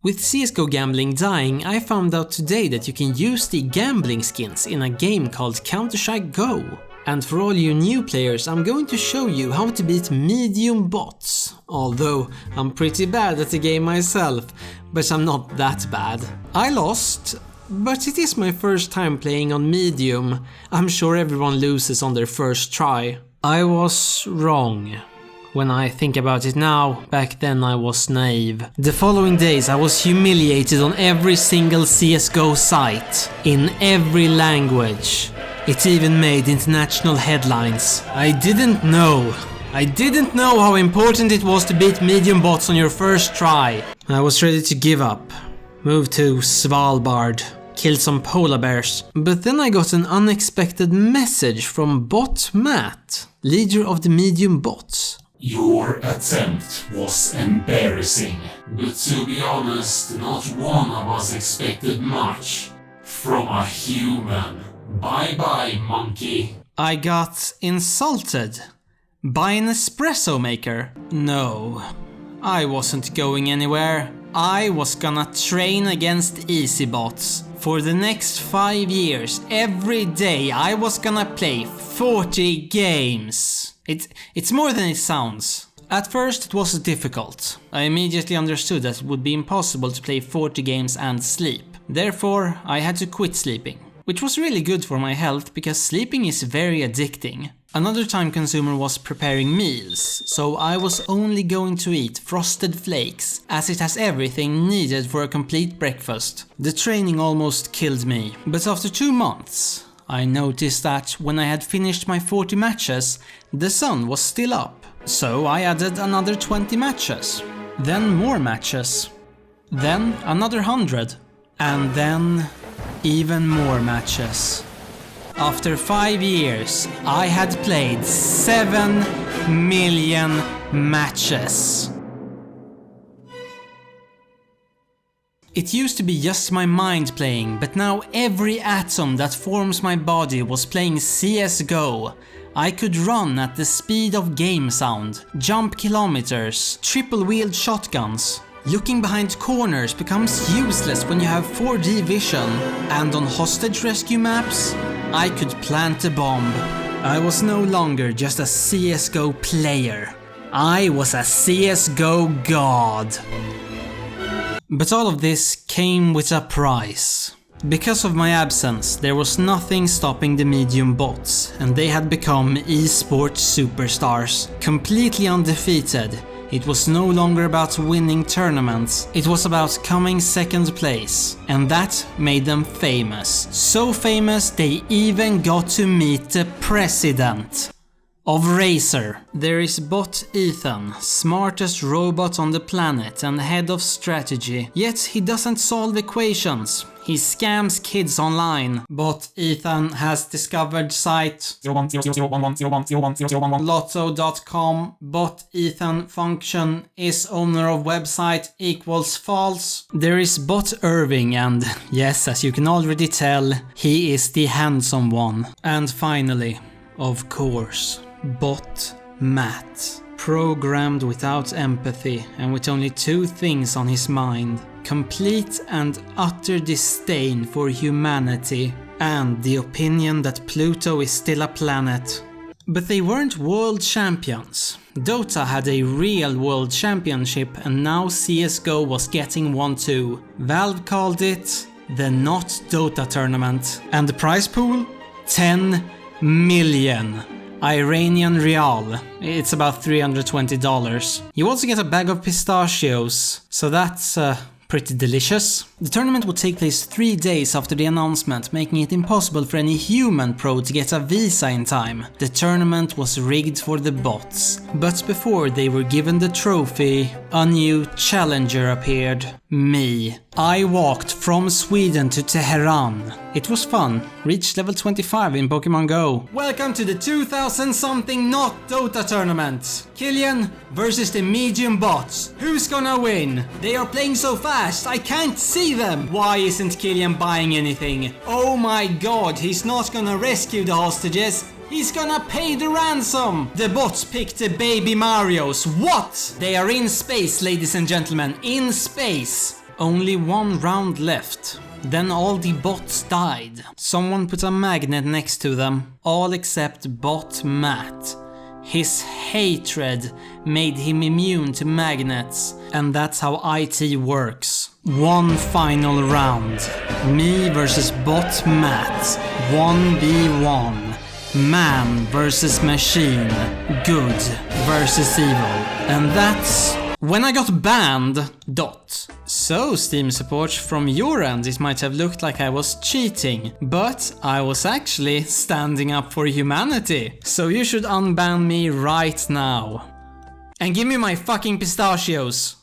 With CSGO gambling dying, I found out today that you can use the gambling skins in a game called Counter-Strike Go. And for all you new players, I'm going to show you how to beat medium bots. Although I'm pretty bad at the game myself, but I'm not that bad. I lost, but it is my first time playing on medium. I'm sure everyone loses on their first try. I was wrong. When I think about it now, back then I was naive. The following days I was humiliated on every single CSGO site, in every language. It even made international headlines. I didn't know how important it was to beat medium bots on your first try. I was ready to give up, move to Svalbard, kill some polar bears. But then I got an unexpected message from Bot Matt, leader of the medium bots. Your attempt was embarrassing, but to be honest, not one of us expected much from a human. Bye bye, monkey. I got insulted by an espresso maker. No, I wasn't going anywhere. I was gonna train against easy bots. For the next 5 years, every day I was gonna play 40 games. It's more than it sounds. At first it was difficult. I immediately understood that it would be impossible to play 40 games and sleep. Therefore, I had to quit sleeping. Which was really good for my health because sleeping is very addicting. Another time consumer was preparing meals, so I was only going to eat Frosted Flakes, as it has everything needed for a complete breakfast. The training almost killed me, but after 2 months, I noticed that when I had finished my 40 matches, the sun was still up. So I added another 20 matches, then more matches, then another 100, and then even more matches. After 5 years, I had played 7 million matches. It used to be just my mind playing, but now every atom that forms my body was playing CSGO. I could run at the speed of game sound, jump kilometers, triple-wheeled shotguns. Looking behind corners becomes useless when you have 4D vision, and on hostage rescue maps, I could plant a bomb. I was no longer just a CSGO player. I was a CSGO god. But all of this came with a price. Because of my absence, there was nothing stopping the medium bots, and they had become esports superstars, completely undefeated. It was no longer about winning tournaments, it was about coming second place, and that made them famous. So famous they even got to meet the president of Razer. There is Bot Ethan, smartest robot on the planet and head of strategy, yet he doesn't solve equations. He scams kids online. Bot Ethan has discovered site lotto.com. Bot Ethan function is owner of website equals false. There is Bot Irving, and yes, as you can already tell, he is the handsome one. And finally, of course, Bot Matt. Programmed without empathy and with only 2 things on his mind: complete and utter disdain for humanity, and the opinion that Pluto is still a planet. But they weren't world champions. Dota had a real world championship, and now CSGO was getting one too. Valve called it the Not Dota tournament. And the prize pool? 10 million. Iranian Rial. It's about $320. You also get a bag of pistachios, so that's pretty delicious. The tournament would take place 3 days after the announcement, making it impossible for any human pro to get a visa in time. The tournament was rigged for the bots. But before they were given the trophy, a new challenger appeared. Me. I walked from Sweden to Tehran. It was fun. Reached level 25 in Pokemon Go. Welcome to the 2000-something Not Dota tournament. Kilian versus the medium bots. Who's gonna win? They are playing so fast, I can't see them. Why isn't Kilian buying anything? Oh my god, he's not gonna rescue the hostages. He's gonna pay the ransom! The bots picked the baby Marios. What? They are in space, ladies and gentlemen. In space. Only one round left. Then all the bots died. Someone put a magnet next to them, all except bot Matt. His hatred made him immune to magnets, and that's how IT works. One final round. Me versus bot Matt. 1v1. Man versus machine. Good versus evil. And that's when I got banned. So, Steam support, from your end it might have looked like I was cheating, but I was actually standing up for humanity. So you should unban me right now. And give me my fucking pistachios.